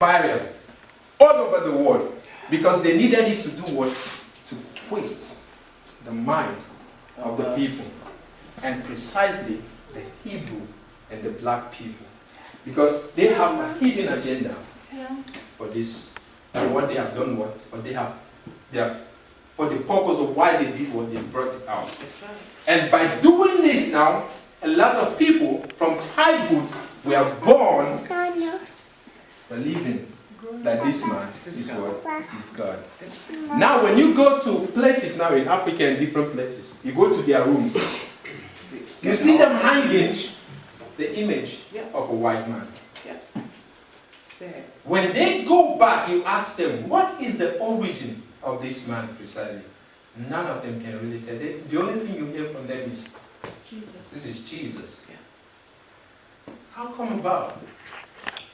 barrier all over the world because they needed it to do what? To twist the mind of the people, and precisely the Hebrew and the black people, because they have a hidden agenda for this, what they have done, what they have for the purpose of why they did what they brought it out. That's right. And by doing this now, a lot of people from childhood were born believing that this man is what? Is God. Now when you go to places now in Africa and different places, you go to their rooms, you see them hanging the image of a white man. When they go back, you ask them, what is the origin of this man precisely? None of them can really tell. The only thing you hear from them is, Jesus. this is Jesus. How come about?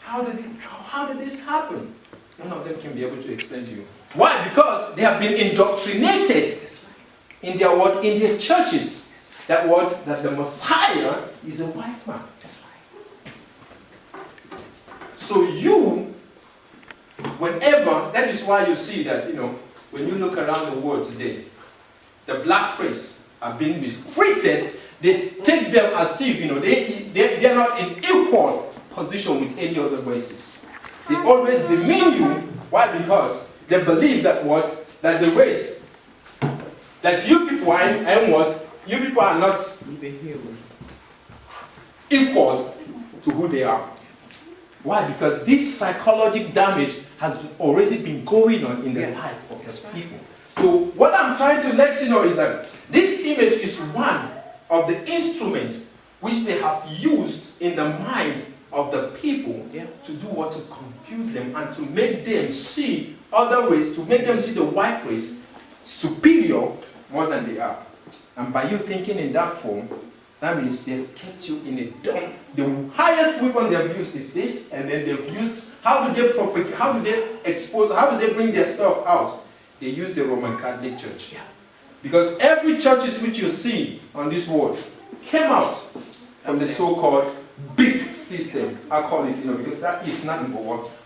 How did this happen? None of them can be able to explain to you. Why? Because they have been indoctrinated in their what? In their churches. That what? That the Messiah is a white man. So you, whenever, that is why you see that, when you look around the world today, the black race are being mistreated. They take them as if, they're not in equal position with any other races. They always demean you. Why? Because they believe that what? That the race, that you people are and what? You people are not equal to who they are. Why? Because this psychological damage has already been going on in the life of the people. So what I'm trying to let you know is that this image is one of the instruments which they have used in the mind of the people to do what? To confuse them and to make them see other race, to make them see the white race superior more than they are. And by you thinking in that form, that means they've kept you in a dump. The highest weapon they've used is this, and then they've used, how do they propagate, how do they expose, how do they bring their stuff out? They use the Roman Catholic Church. Because every churches which you see on this world came out from the so-called beast system. I call it, because that is nothing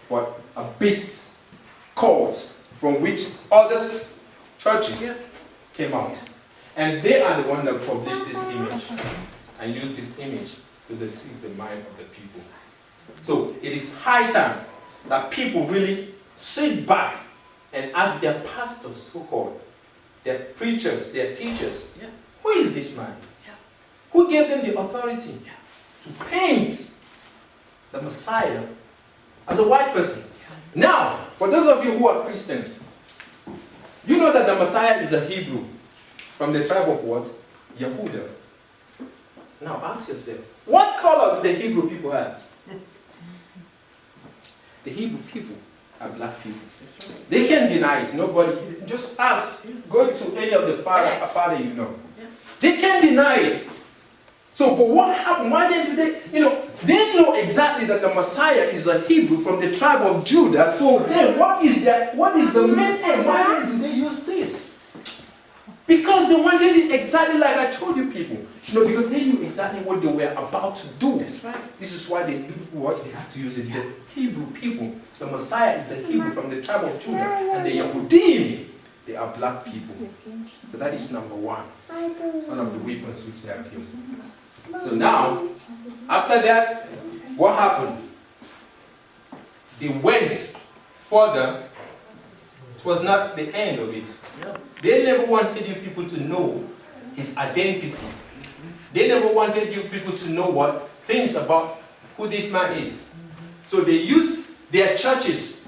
but a beast cult from which other churches came out. And they are the one that published this image and used this image to deceive the mind of the people. So it is high time that people really sit back and ask their pastors, so-called, their preachers, their teachers, who is this man? Who gave them the authority to paint the Messiah as a white person? Now, for those of you who are Christians, you know that the Messiah is a Hebrew from the tribe of what? Yehuda. Now ask yourself, what color do the Hebrew people have? The Hebrew people are black people. They can't deny it. Nobody can. Just ask. Go to any of the father you know. They can't deny it. So, but what happened? Why didn't they? They know exactly that the Messiah is a Hebrew from the tribe of Judah. So then, what is the main aim? Why did they use this? Because they wanted it exactly like I told you people. Because they knew exactly what they were about to do. That's right. This is why they do what they have to use it. The Hebrew people. The Messiah is a Hebrew from the tribe of Judah. And the Yehudim, they are black people. So that is number one. One of the weapons which they have used. So now, after that, what happened? They went further. It was not the end of it. They never wanted you people to know his identity. They never wanted you people to know what things about who this man is. So they used their churches.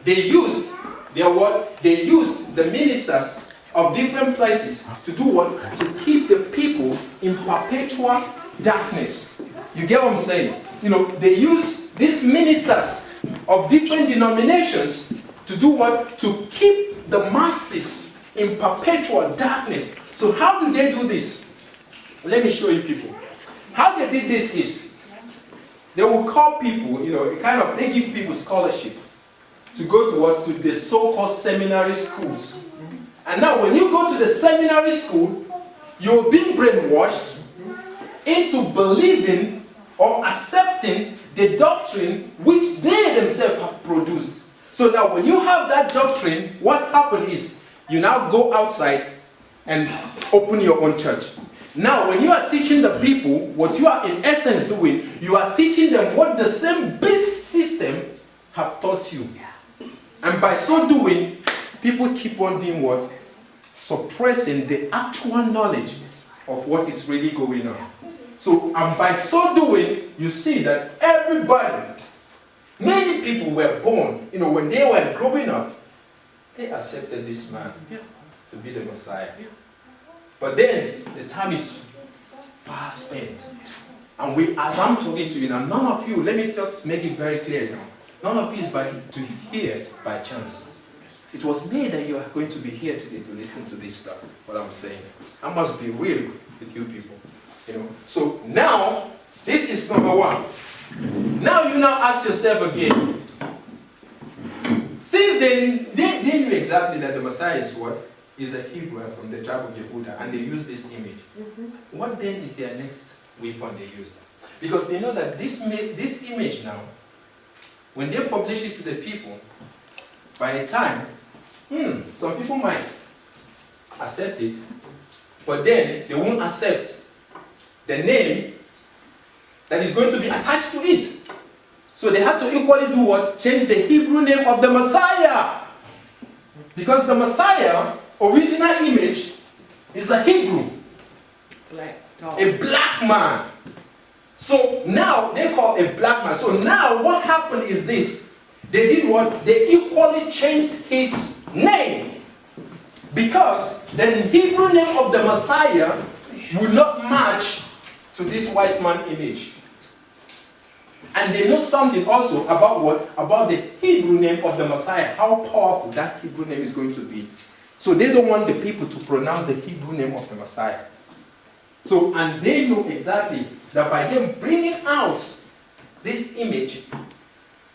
They used their what? They used the ministers of different places to do what? To keep the people in perpetual darkness. You get what I'm saying? They use these ministers of different denominations to do what? To keep the masses in perpetual darkness. So how do they do this? Let me show you people. How they did this is, they will call people, they give people scholarship to go to what? To the so-called seminary schools. And now when you go to the seminary school, you're being brainwashed into believing or accepting the doctrine which they themselves have produced. So now when you have that doctrine, what happens is you now go outside and open your own church. Now when you are teaching the people, what you are in essence doing, you are teaching them what the same beast system have taught you. And by so doing, people keep on doing what? Suppressing the actual knowledge of what is really going on. So, and by so doing, you see that everybody, many people were born, when they were growing up, they accepted this man to be the Messiah. But then, the time is far spent. And as I'm talking to you now, none of you, let me just make it very clear now, none of you is to hear by chance. It was me that you are going to be here today to listen to this stuff, what I'm saying. I must be real with you people. So now, this is number one. Now you ask yourself again. Since they knew exactly that the Messiah is what? Is a Hebrew from the tribe of Yehuda, and they use this image. What then is their next weapon they use? Because they know that this image now, when they publish it to the people, by a time, some people might accept it, but then they won't accept the name that is going to be attached to it. So they had to equally do what? Change the Hebrew name of the Messiah. Because the Messiah, original image, is a Hebrew. A black man. So now they call a black man. So now what happened is this. They did what? They equally changed his name. Because the Hebrew name of the Messiah would not match to this white man image. And they know something also about what? About the Hebrew name of the Messiah. How powerful that Hebrew name is going to be. So they don't want the people to pronounce the Hebrew name of the Messiah. So, and they know exactly that by them bringing out this image,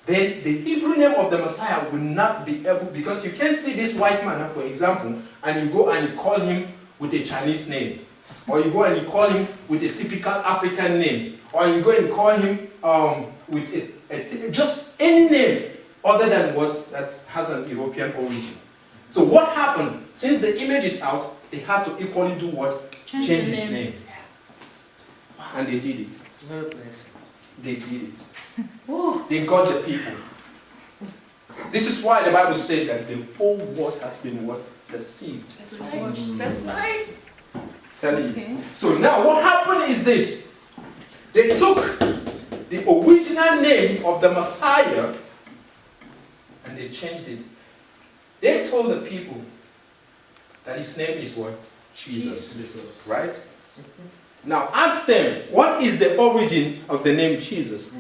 then the Hebrew name of the Messiah will not be able, because you can't see this white man, for example, and you go and you call him with a Chinese name. Or you go and you call him with a typical African name. Or you go and call him with just any name other than what that has an European origin. So what happened? Since the image is out, they had to equally do what? Change his name. And they did it. They did it. They got the people. This is why the Bible said that the whole world has been what? Deceived. That's right. Telling you. So now what happened is this. They took the original name of the Messiah and they changed it. They told the people that his name is what? Jesus. Right? Now ask them, what is the origin of the name Jesus?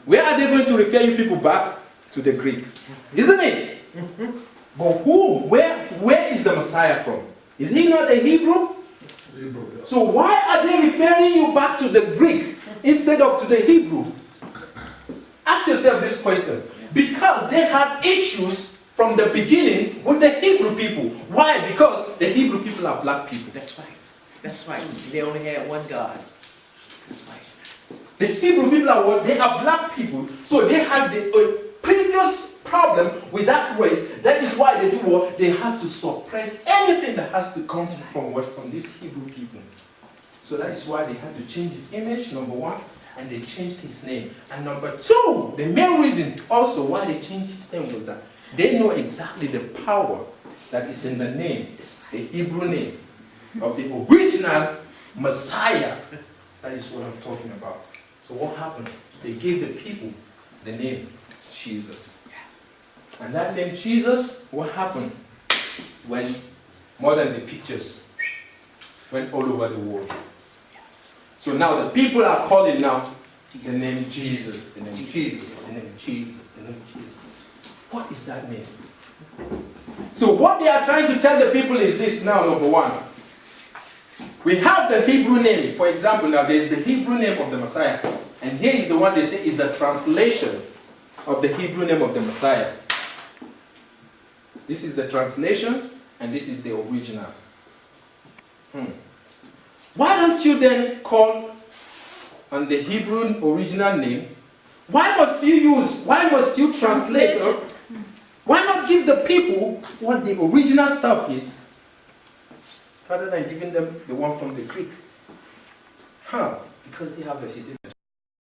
Where are they going to refer you people back? To the Greek. Isn't it? But where is the Messiah from? Is he not a Hebrew? So why are they referring you back to the Greek instead of to the Hebrew? Ask yourself this question. Because they had issues from the beginning with the Hebrew people. Why? Because the Hebrew people are black people. That's right. That's right. They only had one God. That's right. The Hebrew people are what? They are black people. So they had the previous problem with that race. That is why they do what? They had to suppress anything that has to come from what? From these Hebrew people. So that is why they had to change his image, number one, and they changed his name. And number two, the main reason also why they changed his name was that they know exactly the power that is in the name, the Hebrew name of the original Messiah. That is what I'm talking about. So what happened? They gave the people the name Jesus. And that name Jesus, what happened? When more than the pictures went all over the world. So now the people are calling now the name Jesus, the name Jesus, the name Jesus, the name Jesus. What is that name? So what they are trying to tell the people is this now, number one. We have the Hebrew name. For example, now there is the Hebrew name of the Messiah. And here is the one they say is a translation of the Hebrew name of the Messiah. This is the translation, and this is the original. Why don't you then call on the Hebrew original name? Why must you translate? Why give the people what the original stuff is, rather than giving them the one from the Greek. Because they have a